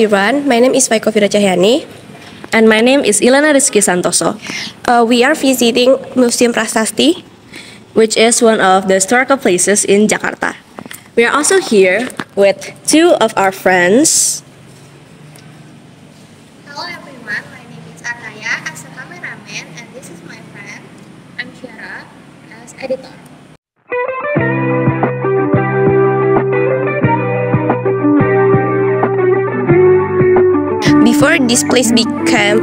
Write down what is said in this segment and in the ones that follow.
everyone, my name is Vaiko Vira Cahyani. And my name is Ilana Rizky Santoso, We are visiting Museum Prasasti, which is one of the historical places in Jakarta. We are also here with two of our friends. Hello everyone, my name is Araya as a cameraman and this is my friend. I'm Syara as editor. Before this place became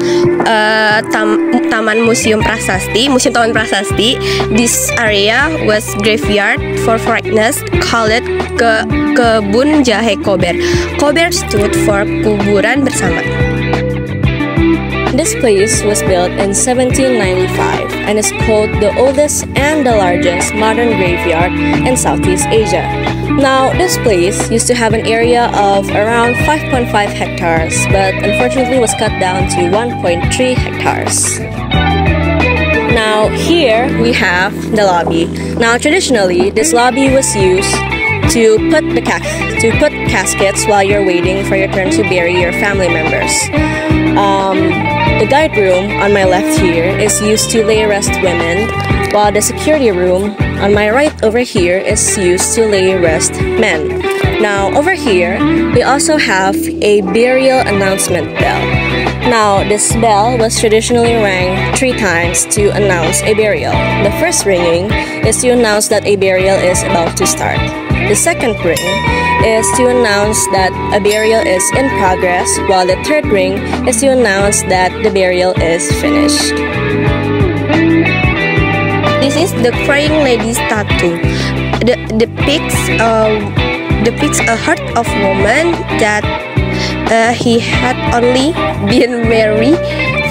Taman Museum Prasasti, Museum Taman Prasasti, this area was graveyard for foreigners called Kebun Jahe Kober. Kober stood for kuburan bersama. This place was built in 1795 and is called the oldest and the largest modern graveyard in Southeast Asia. Now, this place used to have an area of around 5.5 hectares, but unfortunately was cut down to 1.3 hectares. Now, here we have the lobby. Now, traditionally, this lobby was used to put caskets while you're waiting for your turn to bury your family members. The guide room on my left here is used to lay rest women, while the security room on my right over here is used to lay rest men. Now over here, we also have a burial announcement bell. Now this bell was traditionally rang 3 times to announce a burial. The first ringing is to announce that a burial is about to start. The second ring is to announce that a burial is in progress, while the third ring is to announce that the burial is finished. This is the Crying Lady statue. Depicts a heart of woman that he had only been married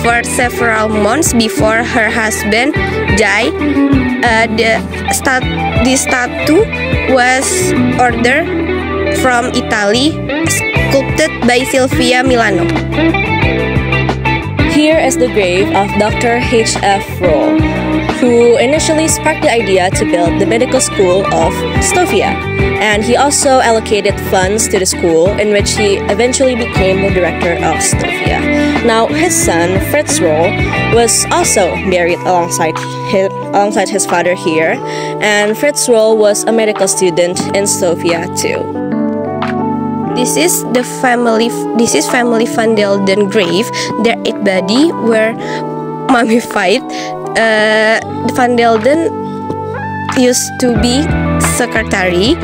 for several months before her husband died. This statue was ordered from Italy, sculpted by Silvia Milano. Here is the grave of Dr. H.F. Roll, who initially sparked the idea to build the medical school of Stovia, and he also allocated funds to the school, in which he eventually became the director of Stovia. Now, his son, Fritz Roll, was also buried alongside his father here, and Fritz Roll was a medical student in Stovia too. This is family Van Delden grave. Their 8 bodies were mummified. Van Delden used to be secretary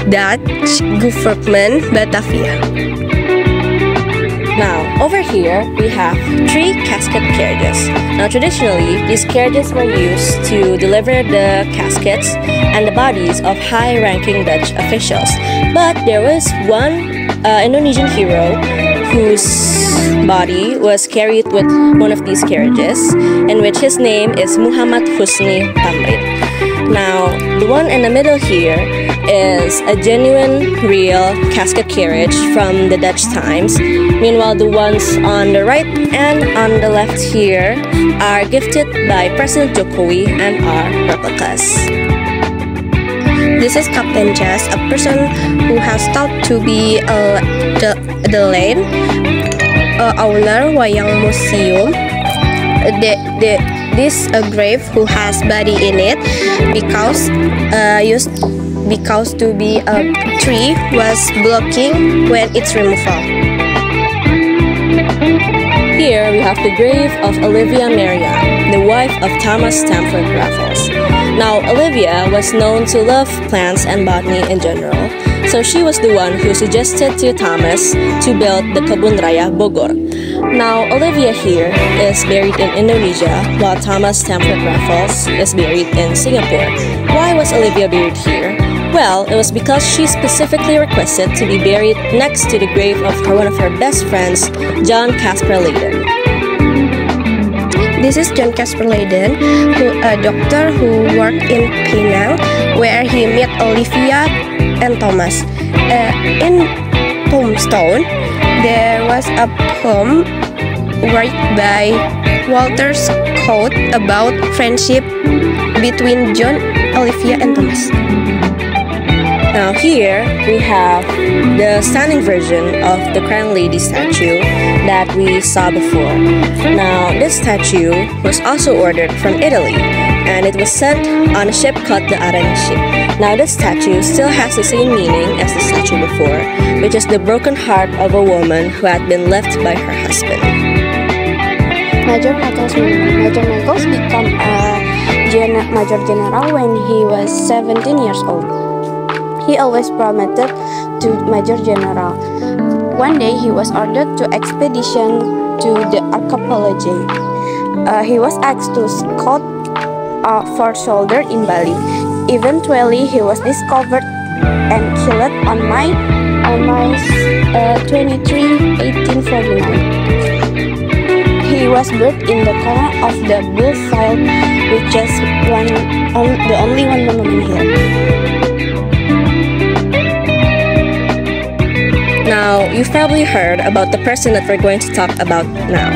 Dutch government Batavia. Now, over here, we have 3 casket carriages. Now, traditionally, these carriages were used to deliver the caskets and the bodies of high-ranking Dutch officials. But there was one Indonesian hero whose body was carried with one of these carriages, in which his name is Muhammad Husni Tamrin. Now, the one in the middle here is a genuine, real casket carriage from the Dutch times. Meanwhile, the ones on the right and on the left here are gifted by President Jokowi and are replicas. This is Captain Jas, a person who has thought to be the late owner Wayang Museum. This a grave who has body in it because to be a tree was blocking when it's removal. Here we have the grave of Olivia Marianne, the wife of Thomas Stamford Raffles. Now, Olivia was known to love plants and botany in general, so she was the one who suggested to Thomas to build the Kebun Raya Bogor. Now, Olivia here is buried in Indonesia, while Thomas Stamford Raffles is buried in Singapore. Why was Olivia buried here? Well, it was because she specifically requested to be buried next to the grave of one of her best friends, John Caspar Leyden. This is John Caspar Leyden, a doctor who worked in Penang, where he met Olivia and Thomas. In tombstone, there was a poem written by Walter Scott about friendship between John, Olivia, and Thomas. Now here we have the standing version of the Crown Lady statue that we saw before. Now this statue was also ordered from Italy, and it was sent on a ship called the Aranci. Now this statue still has the same meaning as the statue before, which is the broken heart of a woman who had been left by her husband. Major Michael's memory. Major Michaels became a Major General when he was 17 years old. He always promoted to Major General. One day he was ordered to expedition to the archipelago. He was asked to scout for soldier in Bali. Eventually he was discovered and killed on May 23, 1849. He was buried in the corner of the Bullfield, which is the only one monument here. Now, you've probably heard about the person that we're going to talk about now.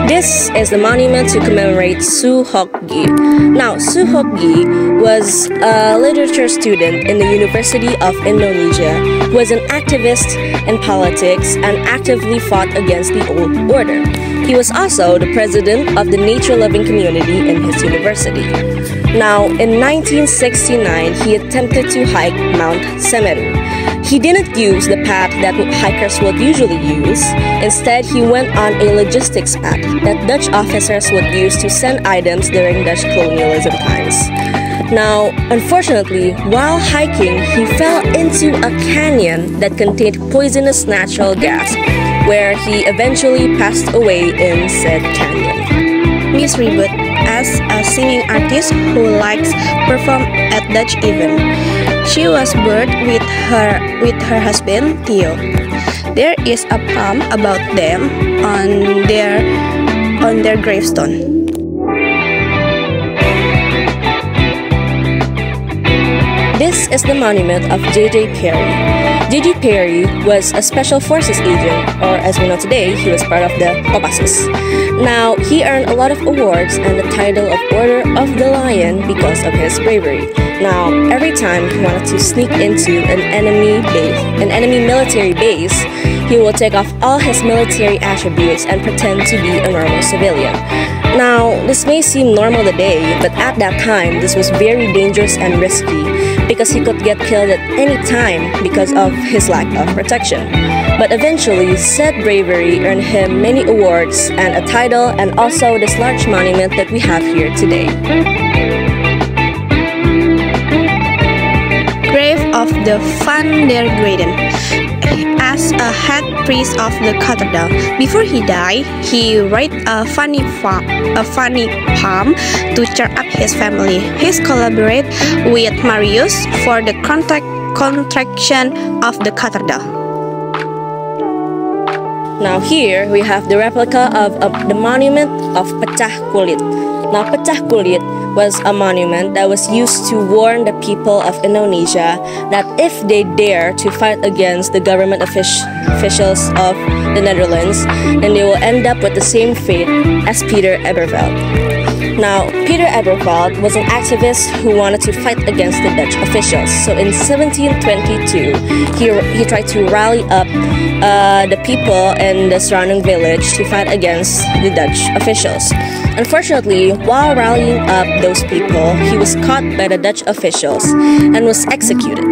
This is the monument to commemorate Suhokgi. Now, Suhokgi was a literature student in the University of Indonesia who was an activist in politics and actively fought against the old order. He was also the president of the nature-loving community in his university. Now, in 1969, he attempted to hike Mount Semeru. He didn't use the path that hikers would usually use. Instead, he went on a logistics path that Dutch officers would use to send items during Dutch colonialism times. Now, unfortunately, while hiking, he fell into a canyon that contained poisonous natural gas, where he eventually passed away in said canyon. Miss Ribut, as a singing artist who likes perform at Dutch event. She was buried with her husband Theo. There is a poem about them on their gravestone. This is the monument of J.J. Perry. J.J. Perry was a Special Forces agent, or as we know today, he was part of the Kopassus. Now, he earned a lot of awards and the title of Order of the Lion because of his bravery. Now, every time he wanted to sneak into an enemy military base, he will take off all his military attributes and pretend to be a normal civilian. Now, this may seem normal today, but at that time, this was very dangerous and risky because he could get killed at any time because of his lack of protection. But eventually, said bravery earned him many awards and a title, and also this large monument that we have here today. Grave of the Van der Graden. As a head priest of the cathedral, before he died, he wrote a funny poem to cheer up his family. He collaborated with Marius for the construction of the cathedral. Now here we have the replica of the monument of Pecah Kulit. Now Pecah Kulit was a monument that was used to warn the people of Indonesia that if they dare to fight against the government officials of the Netherlands, then they will end up with the same fate as Peter Eberveld. Now, Peter Eberveld was an activist who wanted to fight against the Dutch officials. So in 1722, he tried to rally up the people in the surrounding village to fight against the Dutch officials. Unfortunately, while rallying up those people, he was caught by the Dutch officials and was executed.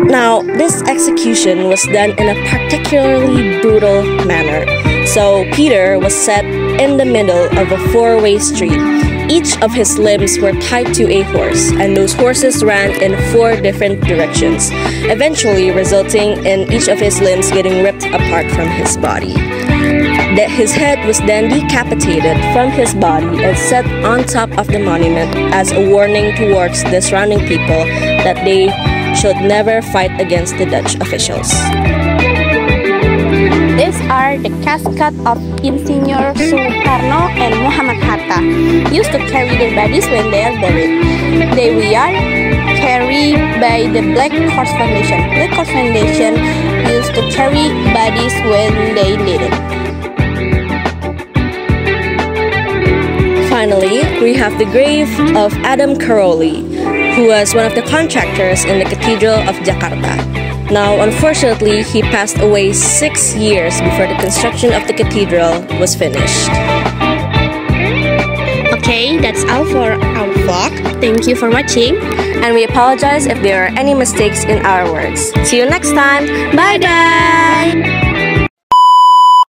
Now, this execution was done in a particularly brutal manner. So Peter was set in the middle of a four-way street. Each of his limbs were tied to a horse, and those horses ran in 4 different directions, eventually resulting in each of his limbs getting ripped apart from his body. His head was then decapitated from his body and set on top of the monument as a warning towards the surrounding people that they should never fight against the Dutch officials. These are the casket of Insinyur Soekarno and Muhammad Hatta, used to carry their bodies when they are buried. They were carried by the Black Horse Foundation. Black Horse Foundation used to carry bodies when they needed. Finally, we we have the grave of Adam Karoli, who was one of the contractors in the Cathedral of Jakarta. Now, unfortunately, he passed away 6 years before the construction of the cathedral was finished. Okay, that's all for our vlog. Thank you for watching. And we apologize if there are any mistakes in our words. See you next time. Bye-bye!